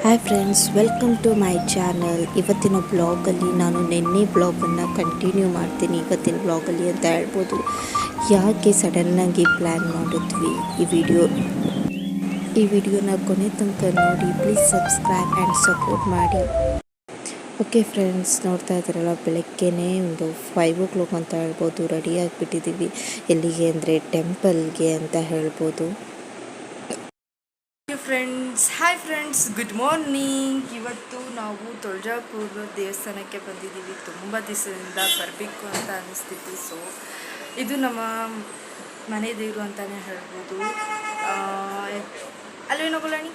Hi friends, welcome to my channel. ಇವತ್ತಿನ ಬ್ಲಾಗಲ್ಲಿ ನಾನು ನಿನ್ನೆ ಬ್ಲಾಗನ್ನು ಕಂಟಿನ್ಯೂ ಮಾಡ್ತೀನಿ. ಇವತ್ತಿನ ಬ್ಲಾಗಲ್ಲಿ ಅಂತ ಹೇಳ್ಬೋದು. ಯಾಕೆ ಸಡನ್ನಾಗಿ ಪ್ಲ್ಯಾನ್ ಮಾಡಿದ್ವಿ ಈ ವಿಡಿಯೋನ ಕೊನೆ ತನಕ ನೋಡಿ. ಪ್ಲೀಸ್ ಸಬ್ಸ್ಕ್ರೈಬ್ ಆ್ಯಂಡ್ ಸಪೋರ್ಟ್ ಮಾಡಿ. ಓಕೆ ಫ್ರೆಂಡ್ಸ್, ನೋಡ್ತಾ ಇದ್ದೀರಲ್ಲ, ಬೆಳಗ್ಗೆನೇ ಒಂದು 5 ಅಂತ ಹೇಳ್ಬೋದು ರೆಡಿ ಆಗಿಬಿಟ್ಟಿದ್ದೀವಿ. ಎಲ್ಲಿಗೆ ಅಂದರೆ ಟೆಂಪಲ್ಗೆ ಅಂತ ಹೇಳ್ಬೋದು. Hi friends, good morning. ಇವತ್ತು ನಾವು ತುಳಜಾಪುರ ದೇವಸ್ಥಾನಕ್ಕೆ ಬಂದಿದ್ದೀವಿ. ತುಂಬ ದಿವಸದಿಂದ ಬರಬೇಕು ಅಂತ ಅನ್ನಿಸ್ತಿತ್ತು. ಸೊ ಇದು ನಮ್ಮ ಮನೆ ದೇವರು ಅಂತಲೇ ಹೇಳ್ಬೋದು. ಅಲ್ವೇನೋ ಗೋಳಾಣಿ.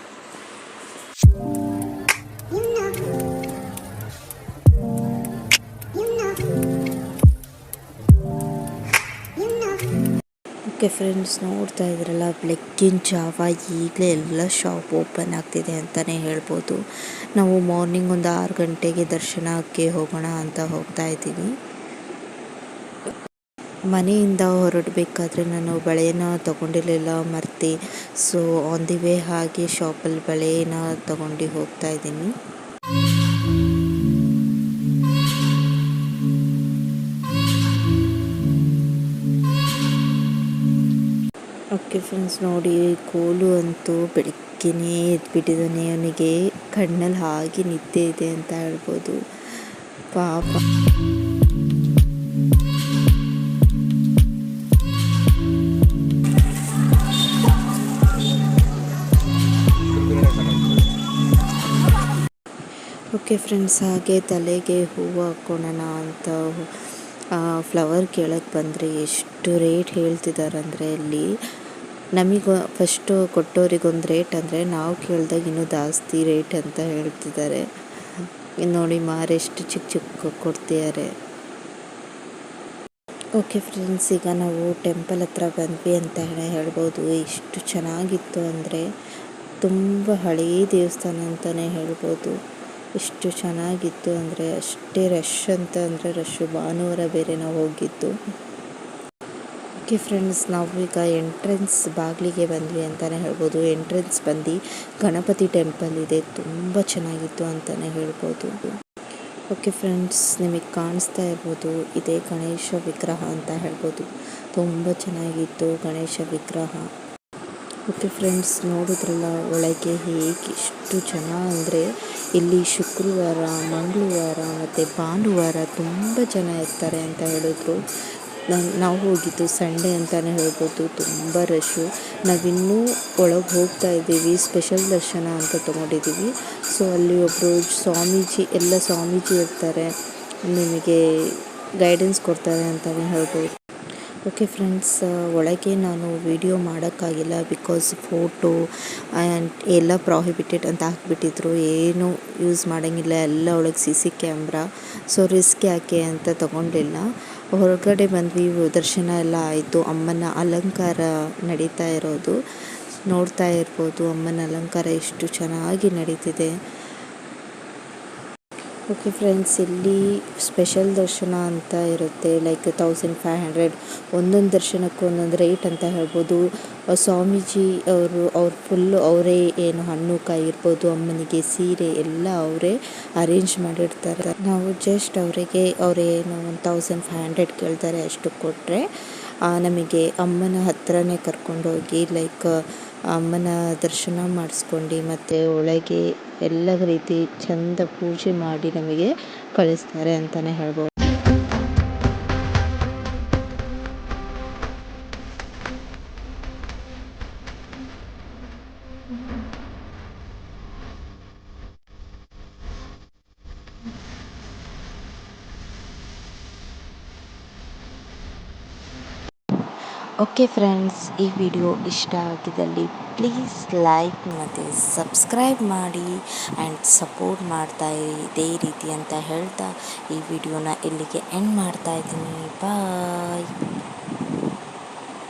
ಓಕೆ ಫ್ರೆಂಡ್ಸ್, ನೋಡ್ತಾ ಇದ್ರಲ್ಲ, ಬೆಳಗ್ಗಿನ ಜಾವ ಈಗಲೇ ಎಲ್ಲ ಶಾಪ್ ಓಪನ್ ಆಗ್ತಿದೆ ಅಂತಲೇ ಹೇಳ್ಬೋದು. ನಾವು ಮಾರ್ನಿಂಗ್ ಒಂದು 6 ಗಂಟೆಗೆ ದರ್ಶನಕ್ಕೆ ಹೋಗೋಣ ಅಂತ ಹೋಗ್ತಾ ಇದ್ದೀವಿ. ಮನೆಯಿಂದ ಹೊರಡಬೇಕಾದ್ರೆ ನಾನು ಬಳೆನ ತೊಗೊಂಡಿರಲಿಲ್ಲ, ಮರ್ತೆ. ಸೊ ಆನ್ ದಿ ವೇ ಹಾಗೆ ಶಾಪಲ್ಲಿ ಬಳೆನ ತೊಗೊಂಡು ಹೋಗ್ತಾ ಇದ್ದೀನಿ. ಓಕೆ ಫ್ರೆಂಡ್ಸ್, ನೋಡಿ, ಕೋಲು ಅಂತೂ ಬೆಳಗ್ಗೆನೇ ಎದ್ಬಿಟ್ಟಿದ್ದಾನೆ. ಅವನಿಗೆ ಕಣ್ಣಲ್ಲಿ ಹಾಗೆ ನಿದ್ದೆ ಇದೆ ಅಂತ ಹೇಳ್ಬೋದು, ಪಾಪ. ಓಕೆ ಫ್ರೆಂಡ್ಸ್, ಹಾಗೆ ತಲೆಗೆ ಹೂವು ಹಾಕ್ಕೊಳ್ಳೋಣ ಅಂತ ಫ್ಲವರ್ ಕೇಳಕ್ಕೆ ಬಂದರೆ ಎಷ್ಟು ರೇಟ್ ಹೇಳ್ತಿದ್ದಾರೆ ಅಂದರೆ, ಅಲ್ಲಿ ನಮಗೆ ಫಸ್ಟು ಕೊಟ್ಟೋರಿಗೊಂದು ರೇಟ್ ಅಂದರೆ ನಾವು ಕೇಳಿದಾಗ ಇನ್ನೂ ಜಾಸ್ತಿ ರೇಟ್ ಅಂತ ಹೇಳ್ತಿದ್ದಾರೆ. ನೋಡಿ ಮಾರು ಎಷ್ಟು ಚಿಕ್ಕ ಚಿಕ್ಕ ಕೊಡ್ತಿದ್ದಾರೆ. ಓಕೆ ಫ್ರೆಂಡ್ಸ್, ಈಗ ನಾವು ಟೆಂಪಲ್ ಹತ್ರ ಬಂದ್ವಿ ಅಂತ ಹೇಳ್ಬೋದು. ಎಷ್ಟು ಚೆನ್ನಾಗಿತ್ತು ಅಂದರೆ, ತುಂಬ ಹಳೆಯ ದೇವಸ್ಥಾನ ಅಂತಲೇ ಹೇಳ್ಬೋದು. ಎಷ್ಟು ಚೆನ್ನಾಗಿತ್ತು ಅಂದರೆ ಅಷ್ಟೇ ರಶ್ ಅಂತ ಅಂದರೆ ರಶ್ಶು. ಭಾನುವಾರ ಬೇರೆ ನಾವು ಹೋಗಿದ್ದು. ಓಕೆ ಫ್ರೆಂಡ್ಸ್, ನಾವೀಗ ಎಂಟ್ರೆನ್ಸ್ ಬಾಗಿಲಿಗೆ ಬಂದ್ವಿ ಅಂತಲೇ ಹೇಳ್ಬೋದು. ಎಂಟ್ರೆನ್ಸ್ ಬಂದು ಗಣಪತಿ ಟೆಂಪಲ್ ಇದೆ, ತುಂಬ ಚೆನ್ನಾಗಿತ್ತು ಅಂತಲೇ ಹೇಳ್ಬೋದು. ಓಕೆ ಫ್ರೆಂಡ್ಸ್, ನಿಮಗೆ ಕಾಣಿಸ್ತಾ ಇರ್ಬೋದು, ಇದೇ ಗಣೇಶ ವಿಗ್ರಹ ಅಂತ ಹೇಳ್ಬೋದು. ತುಂಬ ಚೆನ್ನಾಗಿತ್ತು ಗಣೇಶ ವಿಗ್ರಹ. ಓಕೆ ಫ್ರೆಂಡ್ಸ್, ನೋಡಿದ್ರಲ್ಲ ಒಳಗೆ ಹೇಗೆ ಎಷ್ಟು ಜನ ಅಂದರೆ, ಇಲ್ಲಿ ಶುಕ್ರವಾರ, ಮಂಗಳವಾರ ಮತ್ತು ಭಾನುವಾರ ತುಂಬ ಜನ ಇರ್ತಾರೆ ಅಂತ ಹೇಳಿದ್ರು. ನಾವು ಹೋಗಿದ್ದು ಸಂಡೇ ಅಂತಲೇ ಹೇಳ್ಬೋದು. ತುಂಬ ರಶ್ಶು. ನಾವಿನ್ನೂ ಒಳಗೆ ಹೋಗ್ತಾ ಇದ್ದೀವಿ. ಸ್ಪೆಷಲ್ ದರ್ಶನ ಅಂತ ತೊಗೊಂಡಿದ್ದೀವಿ. ಸೊ ಅಲ್ಲಿ ಒಬ್ಬರು ಸ್ವಾಮೀಜಿ ಇರ್ತಾರೆ, ನಿಮಗೆ ಗೈಡೆನ್ಸ್ ಕೊಡ್ತಾರೆ ಅಂತಲೇ ಹೇಳ್ಬೋದು. ಓಕೆ ಫ್ರೆಂಡ್ಸ್, ಒಳಗೆ ನಾನು ವಿಡಿಯೋ ಮಾಡೋಕ್ಕಾಗಿಲ್ಲ, ಬಿಕಾಸ್ ಫೋಟೋ ಆ್ಯಂಡ್ ಎಲ್ಲ ಪ್ರಾಹಿಬಿಟೆಡ್ ಅಂತ ಹಾಕ್ಬಿಟ್ಟಿದ್ರು. ಏನು ಯೂಸ್ ಮಾಡೋಂಗಿಲ್ಲ, ಎಲ್ಲ ಒಳಗೆ CC ಕ್ಯಾಮ್ರಾ. ಸೊ ರಿಸ್ಕ್ ಯಾಕೆ ಅಂತ ತೊಗೊಂಡಿಲ್ಲ. ಹೊರಗಡೆ ಬಂದ್ವಿ, ದರ್ಶನ ಎಲ್ಲ ಆಯಿತು. ಅಮ್ಮನ ಅಲಂಕಾರ ನಡೀತಾ ಇರೋದು ನೋಡ್ತಾ ಇರ್ಬೋದು. ಅಮ್ಮನ ಅಲಂಕಾರ ಎಷ್ಟು ಚೆನ್ನಾಗಿ ನಡೀತಿದೆ. ಓಕೆ ಫ್ರೆಂಡ್ಸ್, ಇಲ್ಲಿ ಸ್ಪೆಷಲ್ ದರ್ಶನ ಅಂತ ಇರುತ್ತೆ, ಲೈಕ್ 1500. ಒಂದೊಂದು ದರ್ಶನಕ್ಕೂ ಒಂದೊಂದು ರೇಟ್ ಅಂತ ಹೇಳ್ಬೋದು. ಸ್ವಾಮೀಜಿ ಅವ್ರು ಫುಲ್ಲು ಅವರೇ, ಏನು ಹಣ್ಣು ಕಾಯಿ ಇರ್ಬೋದು, ಅಮ್ಮನಿಗೆ ಸೀರೆ ಎಲ್ಲ ಅವರೇ ಅರೇಂಜ್ ಮಾಡಿರ್ತಾರೆ. ನಾವು ಜಸ್ಟ್ ಅವರೇನು 1500 ಕೇಳ್ತಾರೆ, ಅಷ್ಟು ಕೊಟ್ಟರೆ ನಮಗೆ ಅಮ್ಮನ ಹತ್ರನೇ ಕರ್ಕೊಂಡೋಗಿ ಲೈಕ್ ಅಮ್ಮನ ದರ್ಶನ ಮಾಡಿಸ್ಕೊಂಡು ಮತ್ತು ಒಳಗೆ ಎಲ್ಲ ರೀತಿ ಚೆಂದ ಪೂಜೆ ಮಾಡಿ ನಮಗೆ ಕಳಿಸ್ತಾರೆ ಅಂತಲೇ ಹೇಳ್ಬೋದು. ಓಕೆ ಫ್ರೆಂಡ್ಸ್, ಈ ವಿಡಿಯೋ ಇಷ್ಟ ಆಗಿದ್ದಲ್ಲಿ ಪ್ಲೀಸ್ ಲೈಕ್ ಮತ್ತು ಸಬ್ಸ್ಕ್ರೈಬ್ ಮಾಡಿ ಆ್ಯಂಡ್ ಸಪೋರ್ಟ್ ಮಾಡ್ತಾಯಿರಿ ಇದೇ ರೀತಿ ಅಂತ ಹೇಳ್ತಾ ಈ ವಿಡಿಯೋನ ಇಲ್ಲಿಗೆ ಎಂಡ್ ಮಾಡ್ತಾಯಿದ್ದೀನಿ. ಬಾಯ್.